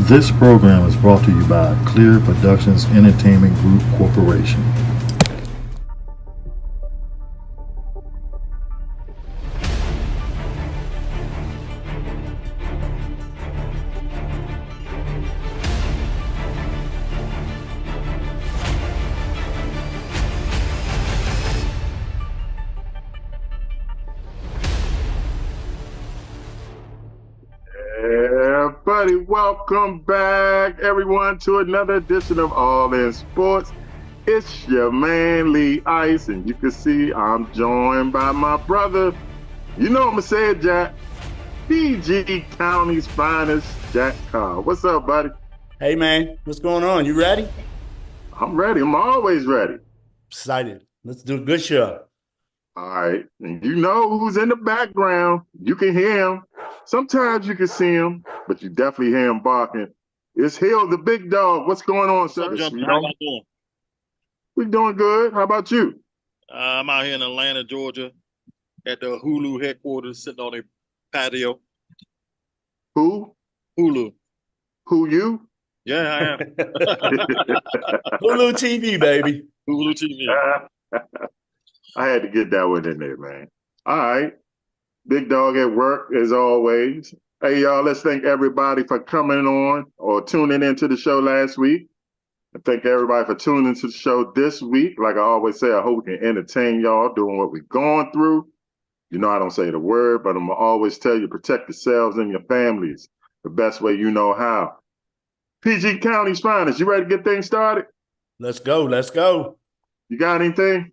This program is brought to you by Clear Productions Entertainment Group Corporation. Everybody, welcome back, everyone, to another edition of All In Sports. It's your man, Lee Ice, and you can see I'm joined by my brother. You know I'm going to say it, Jack. PG County's finest, Jack Carr. What's up, buddy? Hey, man. What's going on? You ready? I'm ready. I'm always ready. Excited. Let's do a good show. All right. And you know who's in the background. You can hear him. Sometimes you can see him, but you definitely hear him barking. It's Hill, the big dog. What's going on, sir? How you doing? We're doing good. How about you? I'm out here in Atlanta, Georgia, at the Hulu headquarters, sitting on a patio. Who? Hulu. Who, you? Yeah, I am. Hulu TV, baby. Hulu TV. I had to get that one in there, man. All right. Big dog at work, as always. Hey, y'all, let's thank everybody for coming on or tuning into the show last week. And thank everybody for tuning into the show this week. Like I always say, I hope we can entertain y'all doing what we're going through. You know I don't say the word, but I'm going to always tell you, protect yourselves and your families the best way you know how. PG County's finest. You ready to get things started? Let's go. Let's go. You got anything?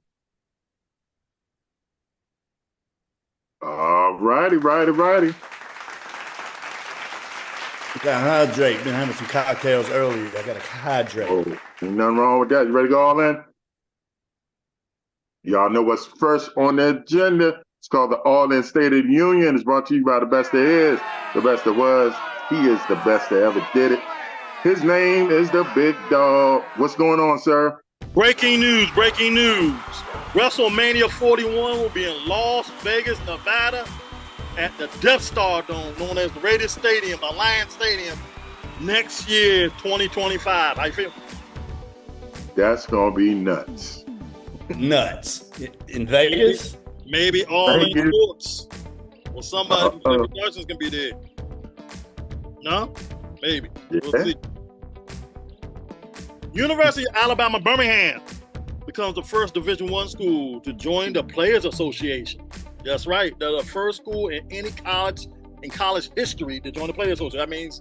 All righty. We got to hydrate. Been having some cocktails earlier. I got to hydrate. Oh, ain't nothing wrong with that. You ready to go all in? Y'all know what's first on the agenda. It's called the All In State of the Union. It's brought to you by the best there is, the best there was. He is the best that ever did it. His name is the big dog. What's going on, sir? Breaking news. WrestleMania 41 will be in Las Vegas, Nevada, at the Death Star Dome, known as the Raiders Stadium, Alliance Stadium, next year, 2025. How you feel? That's going to be nuts. Nuts. In Vegas? Maybe All In Sports. Or somebody, Michael Carson's going to be there. No? Maybe. Yeah. We'll see. University of Alabama, Birmingham becomes the first Division I school to join the Players Association. That's right. They're the first school in any college in college history to join the Players Association. That means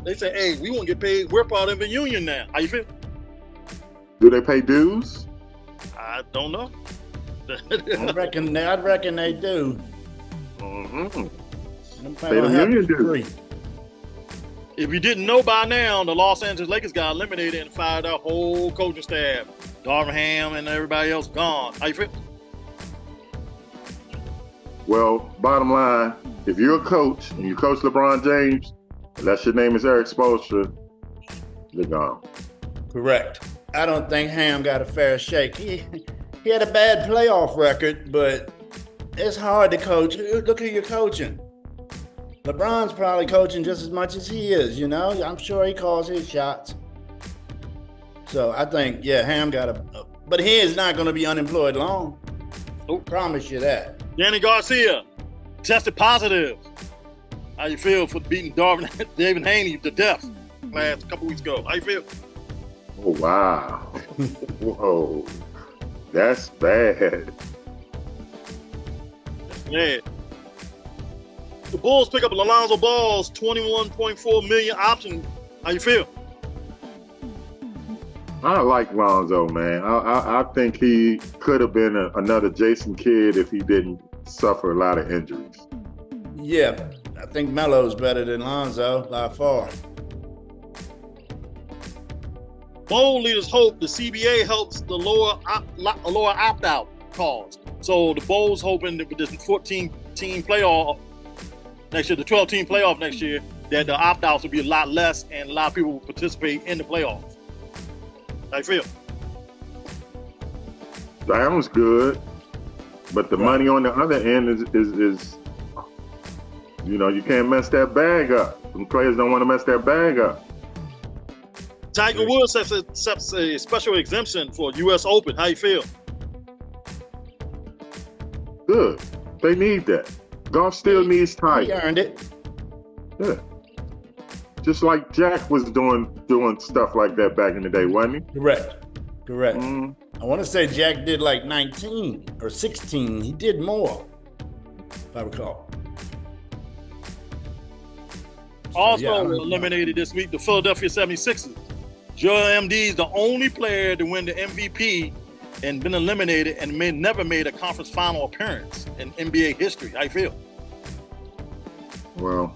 they say, hey, we won't get paid. We're part of the union now. How you feel? Do they pay dues? I don't know. I reckon they do. Mm-hmm. Pay the union dues. If you didn't know by now, the Los Angeles Lakers got eliminated and fired their whole coaching staff. Darvin Ham and everybody else gone. How you feel? Well, bottom line, if you're a coach and you coach LeBron James, unless your name is Eric Spoelstra, you're gone. Correct. I don't think Ham got a fair shake. He had a bad playoff record, but it's hard to coach. Look who you're coaching. LeBron's probably coaching just as much as he is, you know? I'm sure he calls his shots. So I think, Ham got but he is not going to be unemployed long. Nope. Promise you that. Danny Garcia tested positive. How you feel for beating David Haney to death a couple weeks ago? How you feel? Oh, wow. Whoa. That's bad. Yeah. The Bulls pick up Alonzo Ball's $21.4 million option. How you feel? I like Lonzo, man. I think he could have been another Jason Kidd if he didn't suffer a lot of injuries. Yeah, I think Melo's better than Lonzo by far. Bowl leaders hope the CBA helps the lower opt-out cause. So the Bowl's hoping that with this 14-team playoff next year, the 12-team playoff next year, that the opt-outs will be a lot less and a lot of people will participate in the playoffs. How you feel? Sounds good, but the money on the other end is you know, you can't mess that bag up. Some players don't want to mess that bag up. Tiger Woods accepts a special exemption for U.S. Open. How you feel? Good. They need that. Golf still needs He Tiger. earned it. Yeah. Just like Jack was doing stuff like that back in the day, wasn't he? Correct. Mm. I want to say Jack did like 19 or 16. He did more, if I recall. Also yeah, eliminated this week, the Philadelphia 76ers. Joel Embiid is the only player to win the MVP and been eliminated and never made a conference final appearance in NBA history. How you feel? Well,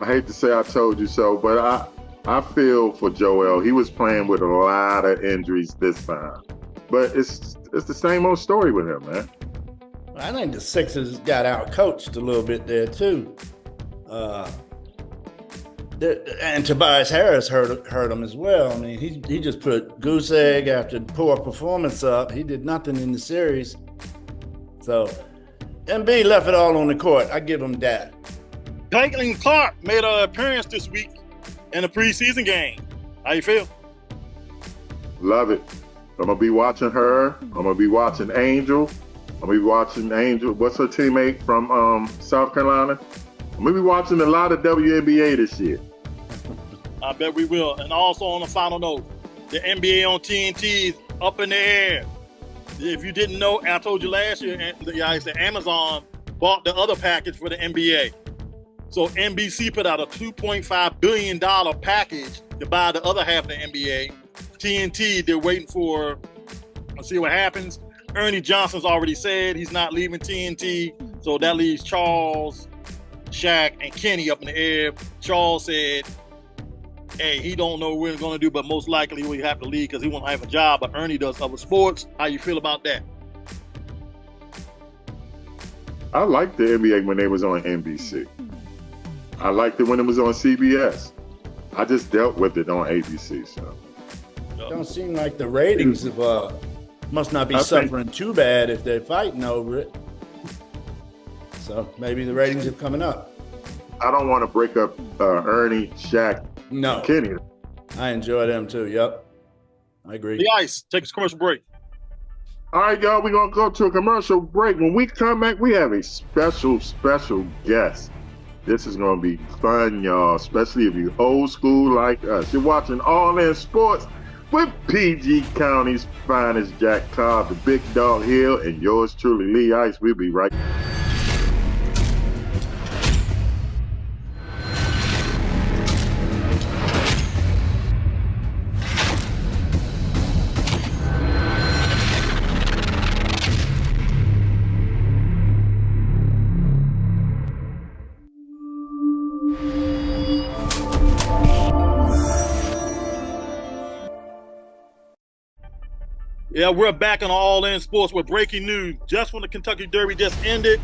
I hate to say I told you so, but I feel for Joel. He was playing with a lot of injuries this time. But it's the same old story with him, man. I think the Sixers got out coached a little bit there too. And Tobias Harris hurt him as well. I mean, he just put goose egg after poor performance up. He did nothing in the series. So Embiid left it all on the court. I give him that. Caitlin Clark made an appearance this week in a preseason game. How you feel? Love it. I'm going to be watching her. I'm going to be watching Angel. I'm going to be watching Angel. What's her teammate from South Carolina? I'm going to be watching a lot of WNBA this year. I bet we will. And also on a final note, the NBA on TNT is up in the air. If you didn't know, I told you last year, that Amazon bought the other package for the NBA. So NBC put out a $2.5 billion package to buy the other half of the NBA. TNT, they're waiting for, let's see what happens. Ernie Johnson's already said he's not leaving TNT. So that leaves Charles, Shaq, and Kenny up in the air. Charles said, hey, he don't know what he's going to do, but most likely he'll have to leave because he won't have a job. But Ernie does other sports. How you feel about that? I liked the NBA when they was on NBC. I liked it when it was on CBS. I just dealt with it on ABC. So Don't seem like the ratings must not be suffering too bad if they're fighting over it. So maybe the ratings are coming up. I don't want to break up Ernie, Shaq, Kenny. I enjoy them too. Yep, I agree. The Ice, take a commercial break. All right, y'all, we're going to go to a commercial break. When we come back, we have a special guest. This is going to be fun, y'all, especially if you're old school like us. You're watching All In Sports with PG County's finest Jack Cobb, the Big Dog Hill, and yours truly, Lee Ice. We'll be right back. Yeah, we're back on All In Sports with breaking news. Just when the Kentucky Derby just ended,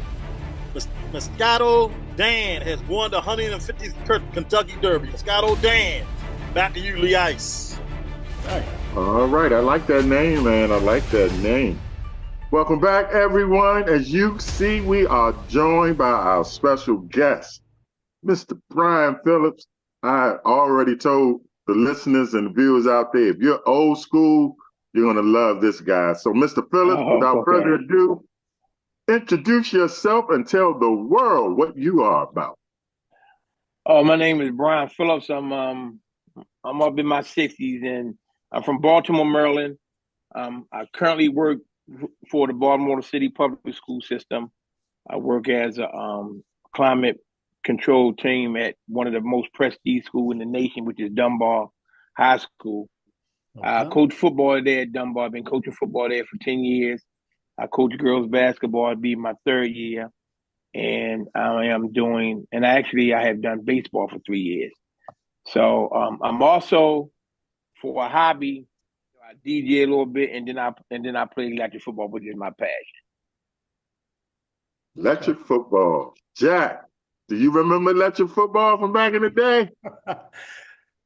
Moscato Dan has won the 150th Kentucky Derby. Moscato Dan, back to you, Lee Ice. All right, I like that name, man. I like that name. Welcome back, everyone. As you see, we are joined by our special guest, Mr. Brian Phillips. I already told the listeners and the viewers out there, if you're old school, you're going to love this guy. So, Mr. Phillips, without further ado, introduce yourself and tell the world what you are about. Oh, my name is Brian Phillips. I'm up in my 60s, and I'm from Baltimore, Maryland. I currently work for the Baltimore City Public School System. I work as a climate control team at one of the most prestige schools in the nation, which is Dunbar High School. I coach football there at Dunbar. I've been coaching football there for 10 years. I coach girls basketball. It'll be my third year. And I have done baseball for 3 years. So I'm also, for a hobby, I DJ a little bit, and then I play electric football, which is my passion. Electric football. Jack, do you remember electric football from back in the day?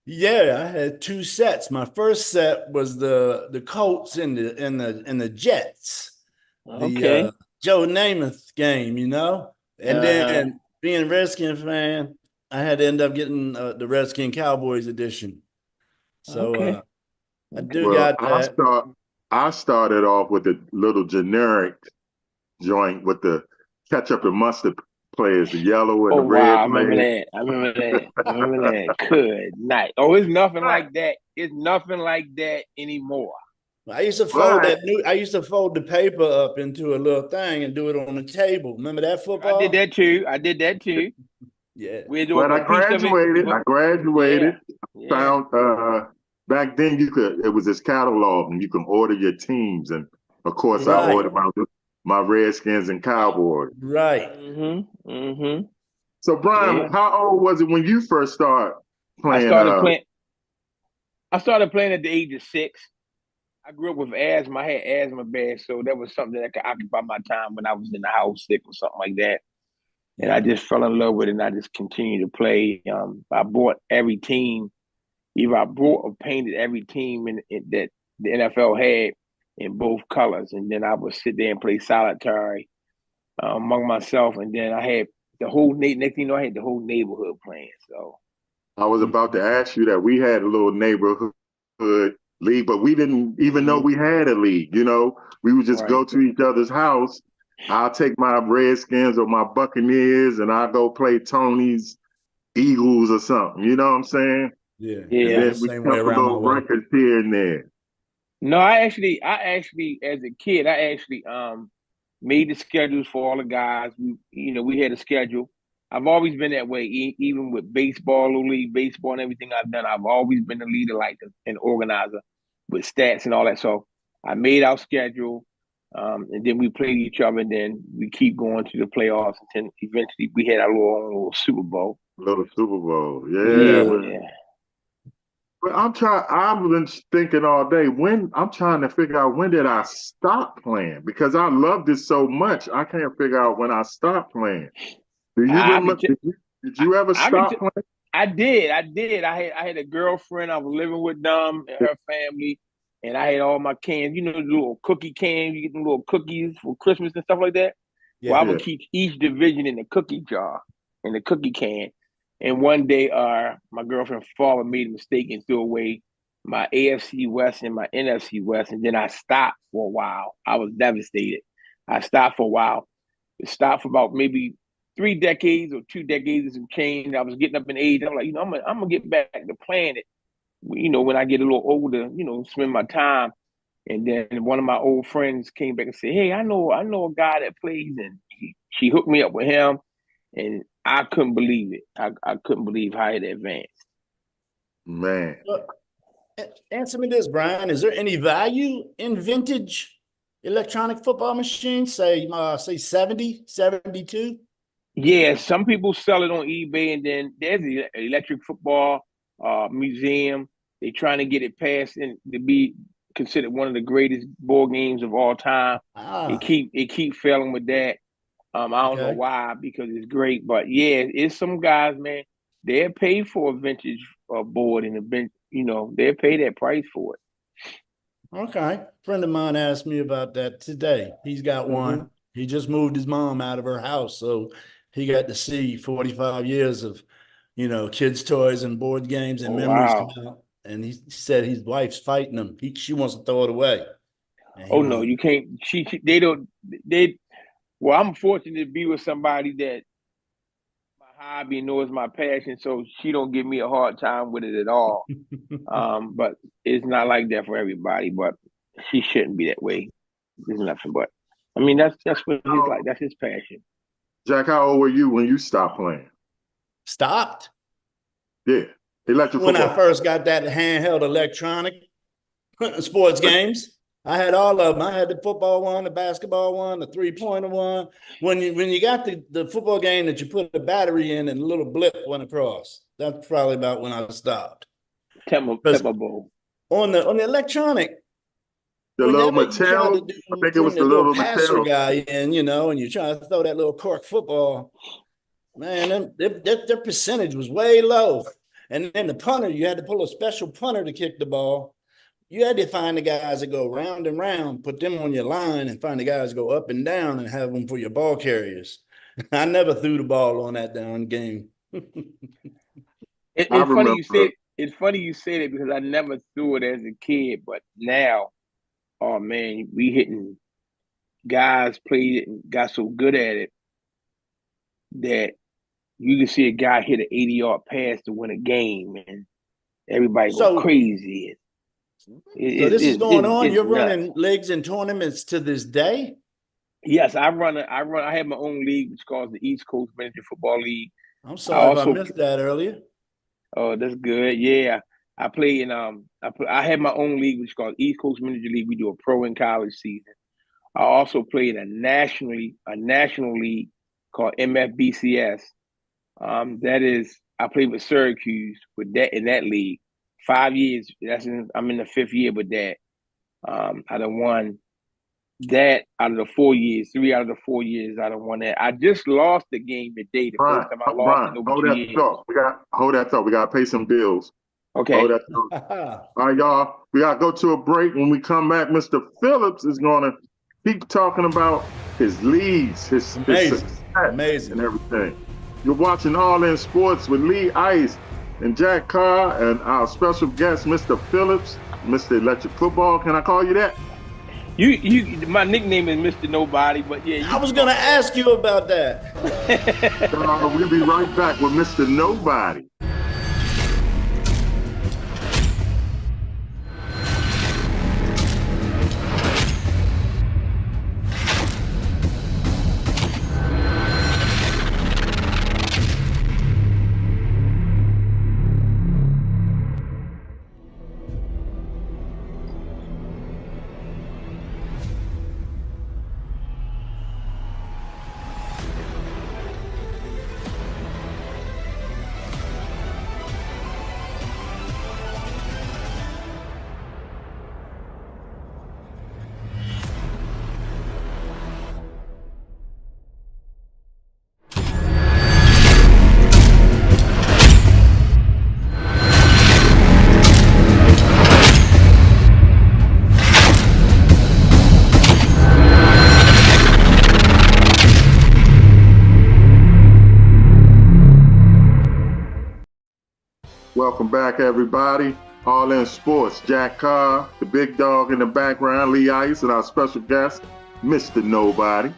Yeah, I had 2 sets. My first set was the Colts and the Jets. Okay. The Joe Namath game, and then being a Redskin fan, I had to end up getting the Redskin Cowboys edition. So Okay. I do Well, got that. I started off with a little generic joint with the ketchup and mustard players, the yellow and Oh the red wow, I remember players. that. I remember that. I remember that. Good night. Oh, it's nothing like that. It's nothing like that anymore. I used to fold But that new. I used to fold the paper up into a little thing and do it on the table. Remember that I did football? that too. I did that too. Yeah. We'd do but a I piece of it. graduated. I Yeah. graduated. Yeah. Found back then it was this catalog and you can order your teams, and of course I Right. ordered my Redskins and Cowboys. Right. Mm-hmm. Mm-hmm. So Brian, Yeah. how old was it when you first started I playing? started playing. I started playing at the age of 6. I grew up with asthma. I had asthma bad, so that was something that could occupy my time when I was in the house sick or something like that. And I Yeah. just fell in love with it, and I just continued to play. I bought every team. Either I bought or painted every team that the NFL had in both colors, and then I would sit there and play solitary among myself. And then I had the whole next thing you know, I had the whole neighborhood playing. So I was about to ask you that. We had a little neighborhood league, but we didn't even know we had a league. You know, we would just right, go to each other's house. I'll take my Redskins or my Buccaneers, and I'll go play Tony's Eagles or something. You know what I'm saying? Yeah. And yeah. Yeah. then we Same way couple around my little way. records here and there. No, I actually, as a kid, I actually made the schedules for all the guys. We had a schedule. I've always been that way, even with baseball, little league baseball, and everything I've done. I've always been a leader, like an organizer, with stats and all that. So I made our schedule, and then we played each other, and then we keep going to the playoffs, and then eventually we had our little Super Bowl. Little Super Bowl. Yeah, but Yeah, I've been thinking all day. I'm trying to figure out when did I stop playing because I loved it so much. I can't figure out when I stopped playing. Do you I remember? could, Did you ever I could. stop playing? I did. I had a girlfriend. I was living with them and her family, and I had all my cans. You know, the little cookie cans. You get them little cookies for Christmas and stuff like that. Well, I Yeah. would Yeah. keep each division in the cookie jar, in the cookie can. And one day, my girlfriend's father made a mistake and threw away my AFC West and my NFC West, and then I stopped for a while. I was devastated. I stopped for a while. It stopped for about maybe 3 decades or 2 decades and some change. I was getting up in age. I'm like, I'm gonna get back to playing it. When I get a little older, spend my time. And then one of my old friends came back and said, "Hey, I know a guy that plays," and she hooked me up with him, and I couldn't believe it. I couldn't believe how it advanced. Man, Well, answer me this, Brian. Is there any value in vintage electronic football machines? Say 70, 72? Yeah, some people sell it on eBay, and then there's the electric football museum. They're trying to get it passed and to be considered one of the greatest board games of all time. Ah, It keep failing with that. I don't know okay. why, because it's great, but yeah, it's some guys, man. They're paid for a vintage board and a bench. They're paid that price for it. Okay. A friend of mine asked me about that today. He's got Mm-hmm. one. He just moved his mom out of her house. So he got to see 45 years of, kids' toys and board games and Oh memories come wow. out. And he said his wife's fighting him. She wants to throw it away. And he Oh no, won't. you can't. They don't. They. Well, I'm fortunate to be with somebody that my hobby knows my passion, so she don't give me a hard time with it at all. But it's not like that for everybody. But she shouldn't be that way. There's nothing but. I mean, that's what his like. That's his passion. Jack, how old were you when you stopped playing? Stopped. Yeah, electric When I football. first got that handheld electronic sports games, I had all of them. I had the football one, the basketball one, the 3-pointer one. When you got the football game that you put a battery in and a little blip went across, that's probably about when I stopped. Because Temple Bowl. on the electronic, The little whenever you try to Mattel. I think it bring was the the little little passer Mattel. guy in, and you try to throw that little cork football, man, their percentage was way low. And then the punter, you had to pull a special punter to kick the ball. You had to find the guys that go round and round, put them on your line, and find the guys that go up and down and have them for your ball carriers. I never threw the ball on that down game. I It's funny remember. you said it's funny you say that because I never threw it as a kid, but now, oh man, we hitting guys played it and got so good at it that you can see a guy hit an 80-yard pass to win a game, and everybody go So, crazy. so this is going on. It's You're nuts. running leagues and tournaments to this day. Yes, I have my own league, which is called the East Coast Miniature Football League. I'm I sorry if I also, missed that earlier. oh, that's good. Yeah, I play in I have my own league, which is called East Coast Miniature League. We do a pro and college season. I also play in a national league called MFBCS. That is, I played with Syracuse with that in that league. 5 years. I'm in the 5th year with that. I done won that out of the 4 years. 3 out of the 4 years I done won that. I just lost the game today. The Brian, first time I lost Brian, in over hold 2 that years. thought. Hold that thought. We got to pay some bills. Hold Okay. that thought. All right, y'all. We got to go to a break. When we come back, Mr. Phillips is going to keep talking about his leads, his success, Amazing. and everything. You're watching All In Sports with Lee Ice and Jack Carr and our special guest, Mr. Phillips, Mr. Electric Football. Can I call you that? My nickname is Mr. Nobody, but yeah. I was going to ask you about that. We'll be right back with Mr. Nobody. Welcome back, everybody. All In Sports. Jack Carr, the big dog in the background, Lee Ice, and our special guest, Mr. Nobody.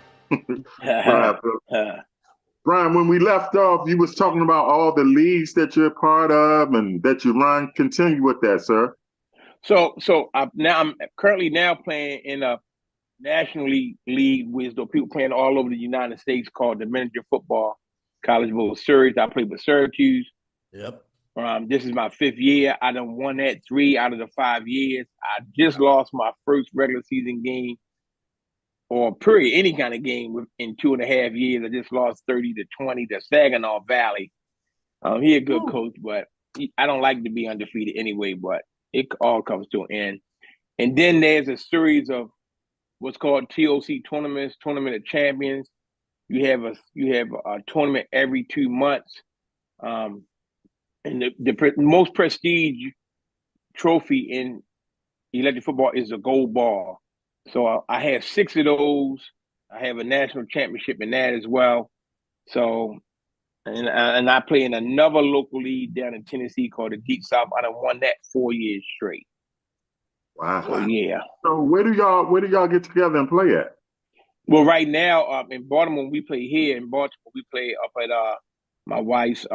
Brian, when we left off, you was talking about all the leagues that you're a part of and that you run. Continue with that, sir. So I'm currently now playing in a National League with people playing all over the United States called the Miniature Football College World Series. I played with Syracuse. Yep. This is my 5th year. I done won that 3 out of the 5 years. I just lost my first regular season game or period, any kind of game in 2.5 years. I just lost 30-20 to Saginaw Valley. He a good coach, but I don't like to be undefeated anyway, but it all comes to an end. And then there's a series of what's called TOC tournaments, Tournament of Champions. You have a tournament every 2 months. And the most prestige trophy in electric football is a gold ball. So I have 6 of those. I have a national championship in that as well. So, and I play in another local league down in Tennessee called the Deep South. I done won that 4 years straight. Wow. So yeah. So where do y'all get together and play at? Well, right now, in Baltimore, we play here in Baltimore. We play up at my wife's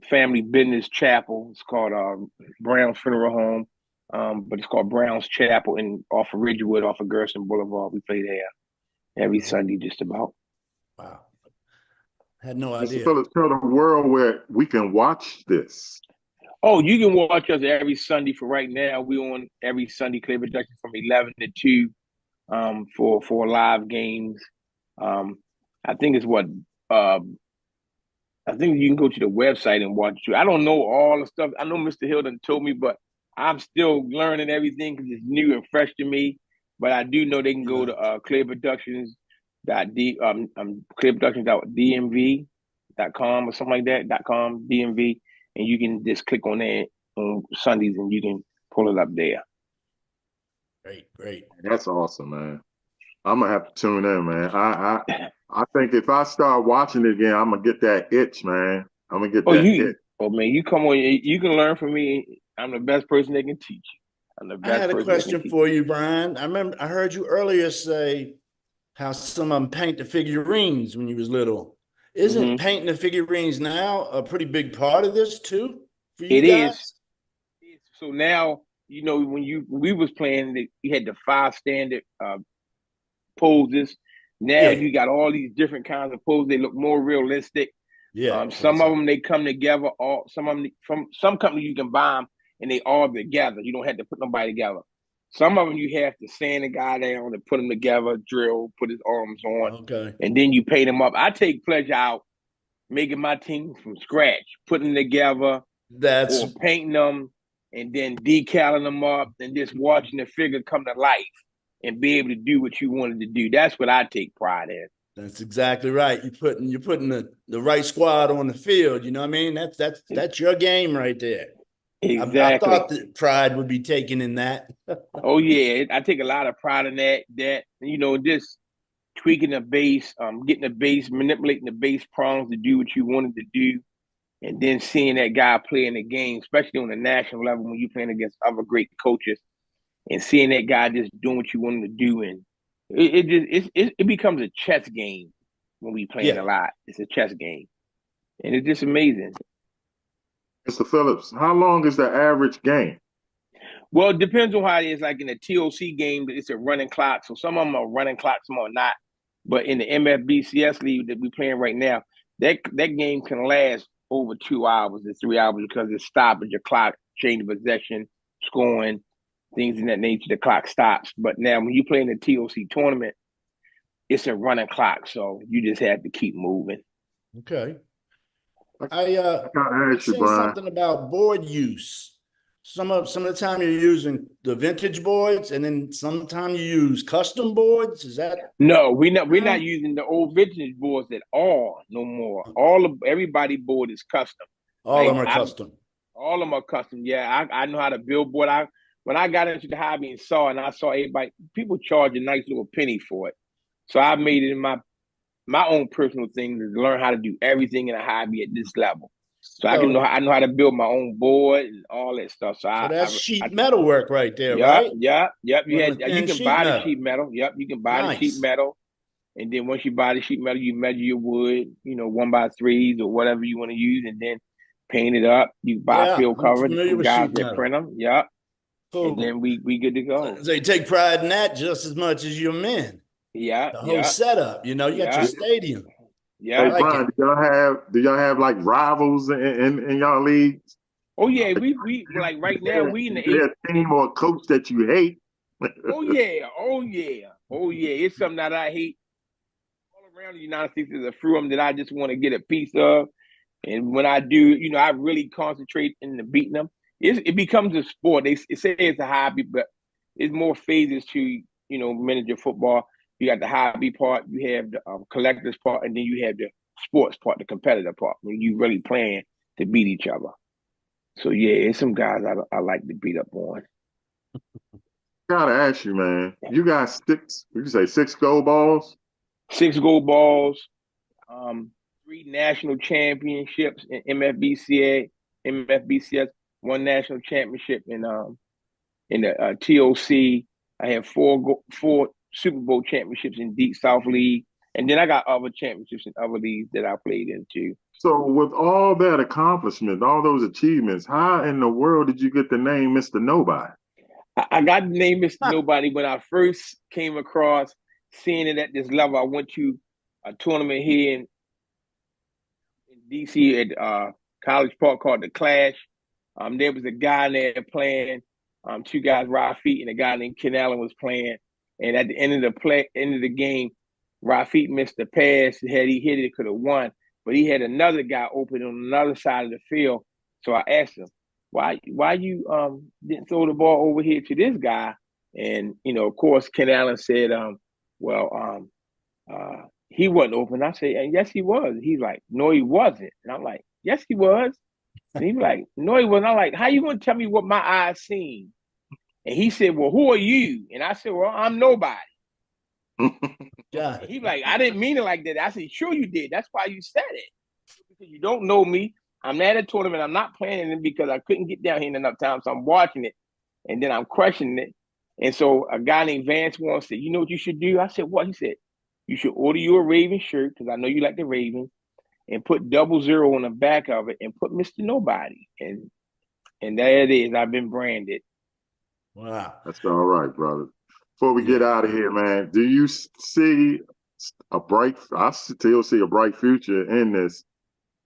family business chapel. It's called Brown's Funeral Home, but it's called Brown's Chapel off of Ridgewood, off of Gerson Boulevard. We play there every Sunday, just about. Wow. Had no Mr. idea. Phillips, tell the world where we can watch this. Oh, you can watch us every Sunday. For right now, we on every Sunday Clear Production from 11 to 2 for live games. I think it's I think you can go to the website and watch it. I don't know all the stuff. I know Mr. Hill done told me, but I'm still learning everything because it's new and fresh to me. But I do know they can go to clearproductions.dmv.com or something like that, .com, DMV, and you can just click on that on Sundays and you can pull it up there. Great. That's awesome, man. I'm gonna have to tune in, man. I think if I start watching it again, I'm gonna get that itch, man. I'm gonna get that itch. Oh man, you come on, you can learn from me. I'm the best person that can teach you. I'm the I best had a person that can question teach for you, Brian. I heard you earlier say how some of them paint the figurines when you was little. you. Isn't painting the figurines now a pretty big part of this too for you It is. guys? So now, when we was playing, you had the five standard poses. Now Yeah, you got all these different kinds of poses. They look more realistic. yeah. Some of them they come together. All some of them from some companies you can buy them and they all together. You don't have to put nobody together. Some of them you have to sand a guy down and put him together, drill, put his arms on, Okay. and then you paint him up. I take pleasure out making my team from scratch, putting them together That's or painting them and then decaling them up and just watching the figure come to life and be able to do what you wanted to do. That's what I take pride in. that's exactly right. You're putting the right squad on the field. You know what I mean? That's your game right there. I Exactly. thought that pride would be taken in that. Oh yeah, I take a lot of pride in that. Just tweaking the base, getting the base, manipulating the base prongs to do what you wanted to do, and then seeing that guy play in the game, especially on the national level when you're playing against other great coaches, and seeing that guy just doing what you want him to do, and it becomes a chess game when we playing Yeah. a lot. It's a chess game, and it's just amazing. Mr. Phillips, how long is the average game? Well, it depends on how it is. Like in the TOC game, it's a running clock. So some of them are running clock, some are not. But in the MFBCS league that we're playing right now, that game can last over 2 hours to 3 hours because it's stopping your clock, change of possession, scoring, things in that nature. The clock stops. But now when you play in the TOC tournament, it's a running clock. So you just have to keep moving. Okay. I, I I gotta I ask you, seen Brian. something about board use. Some of the time you're using the vintage boards, and then sometime you use custom boards. Is that No, we're not true? using the old vintage boards at all no more. All of everybody board is custom. All of Like them are I custom. All of them are custom. Yeah, I know how to build board. When I got into the hobby and I saw everybody people charge a nice little penny for it. So I made it in my own personal thing to learn how to do everything in a hobby at this level. So So I know how to build my own board and all that stuff. So so that's I sheet metal work right there, yep, right? yep, yep. Running a You thin can sheet buy the metal. sheet metal. Yep, you can buy the sheet Nice. metal. And then once you buy the sheet metal, you measure your wood, 1x3s or whatever you want to use, and then paint it up. You buy Yeah, field I'm cover familiar from with guys sheet that metal. print them. Yep. And Cool. then we good to go. So you take pride in that just as much as your men. Yeah, The whole yeah, setup, you got your yeah, stadium. I Hey, yeah. like Brian, it. do y'all have like rivals in y'all leagues? Oh yeah, we like right now we in Is the there eight. a team or a coach that you hate? Oh yeah, oh yeah, oh yeah. It's something that I hate all around the United States. There's a few of them that I just want to get a piece of. And when I do, I really concentrate in the beating them. It becomes a sport. They say it's a hobby, but it's more phases to miniature football. You got the hobby part, you have the collectors part, and then you have the sports part, the competitive part, when you really playing to beat each other. So yeah, it's some guys I like to beat up on. Gotta ask you, man. You got six, you say six gold balls? 6 gold balls, um, 3 national championships in MFBCS, 1 national championship in the TOC. I have four Super Bowl championships in Deep South League, and then I got other championships in other leagues that I played in too. So with all that accomplishment, all those achievements, how in the world did you get the name Mr. Nobody? I got the name Mr. Nobody when I first came across seeing it at this level. I went to a tournament here in DC at College Park called the Clash. There was a guy there playing, 2 guys, Rafik, and a guy named Ken Allen was playing. And at the end of the game, Rafik missed the pass. Had he hit it, could have won. But he had another guy open on another side of the field. So I asked him, why you didn't throw the ball over here to this guy? And of course, Ken Allen said, well, he wasn't open. I said, and yes, he was. He's like, no, he wasn't. And I'm like, yes, he was. And he's like, no, he wasn't. I'm like, how you gonna tell me what my eyes seen? And he said, well, who are you? And I said, well, I'm nobody. Got And it. he's like, I didn't mean it like that. I said, sure you did. That's why you said it. Because you don't know me. I'm at a tournament. I'm not playing it because I couldn't get down here in enough time. So I'm watching it, and then I'm questioning it. And so a guy named Vance once said, "You know what you should do?" I said, "What?" He said, "You should order you a Raven shirt because I know you like the Ravens, and put 00 on the back of it, and put Mr. Nobody." And there it is. I've been branded. Wow. That's all right, brother. Before we get Yeah. out of here, man, do you see I still see a bright future in this.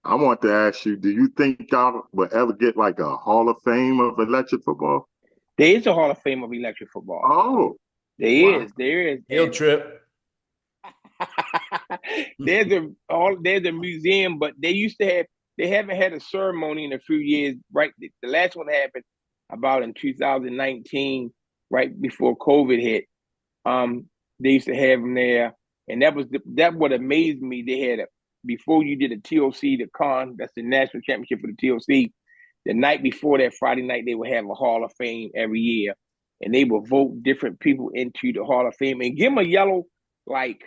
I want to ask you, do you think y'all will ever get like a Hall of Fame of electric football? There is a Hall of Fame of electric football. Oh, There wow. is. There is. Field trip. There's a museum, but they haven't had a ceremony in a few years. Right, the last one happened about in 2019, right before COVID hit. They used to have them there, and that what amazed me. They had before you did a TOC, the con, that's the national championship for the TOC. The night before that, Friday night, they would have a Hall of Fame every year, and they would vote different people into the Hall of Fame and give them a yellow, like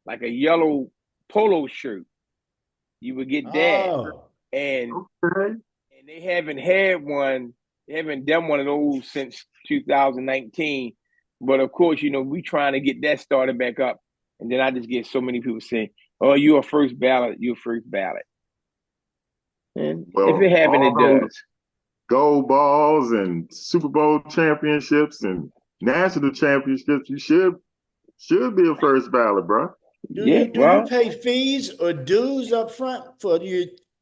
a yellow polo shirt. You would get that, Oh. and Okay. they haven't had one. They haven't done one of those since 2019. But of course, we trying to get that started back up. And then I just get so many people saying, "Oh, you're a first ballot. You're first ballot." And if it happens, it does. Gold balls and Super Bowl championships and national championships, you should be a first ballot, bro. Do Yeah, you pay fees or dues up front for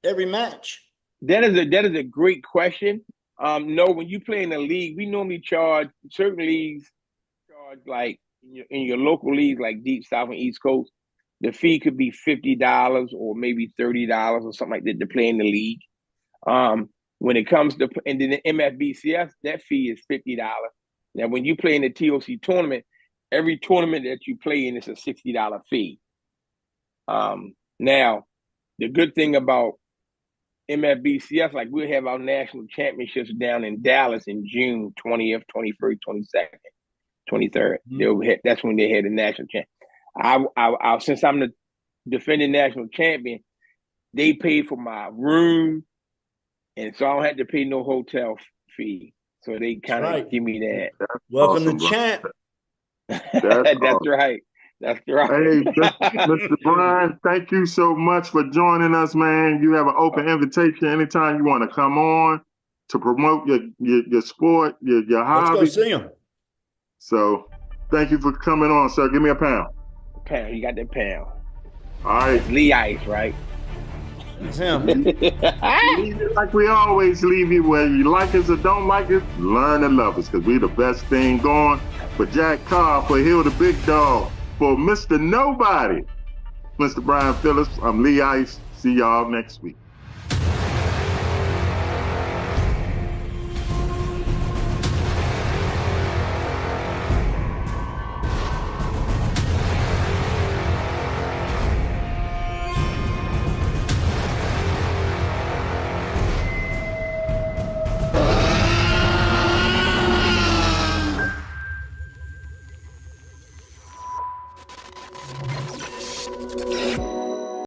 every match? That is a great question. No, when you play in a league, we normally charge certain leagues like in your local leagues like Deep South and East Coast. The fee could be $50 or maybe $30 or something like that to play in the league. When it comes to and then the MFBCS, that fee is $50. Now, when you play in the TOC tournament, every tournament that you play in is a $60 fee. Now, the good thing about MFBCS, like we'll have our national championships down in Dallas in June 20th, 21st, 22nd, 23rd. That's when they had the national champ. I since I'm the defending national champion, they paid for my room, and so I don't have to pay no hotel fee. So they kind of give me that. Welcome awesome, to champ. That's awesome. Right. That's right. Hey, Mr. Brian, thank you so much for joining us, man. You have an open invitation anytime you want to come on to promote your sport, your hobby. Let's go see him. So thank you for coming on, sir. Give me a pound. Pound, you got that pound. All right. That's Lee Ice, right? That's him. Like we always leave you, whether you like us or don't like us, learn to love us, because we the best thing going. For Jack Carr, for Hill the Big Dog, for Mr. Nobody, Mr. Brian Phillips, I'm Lee Ice. See y'all next week.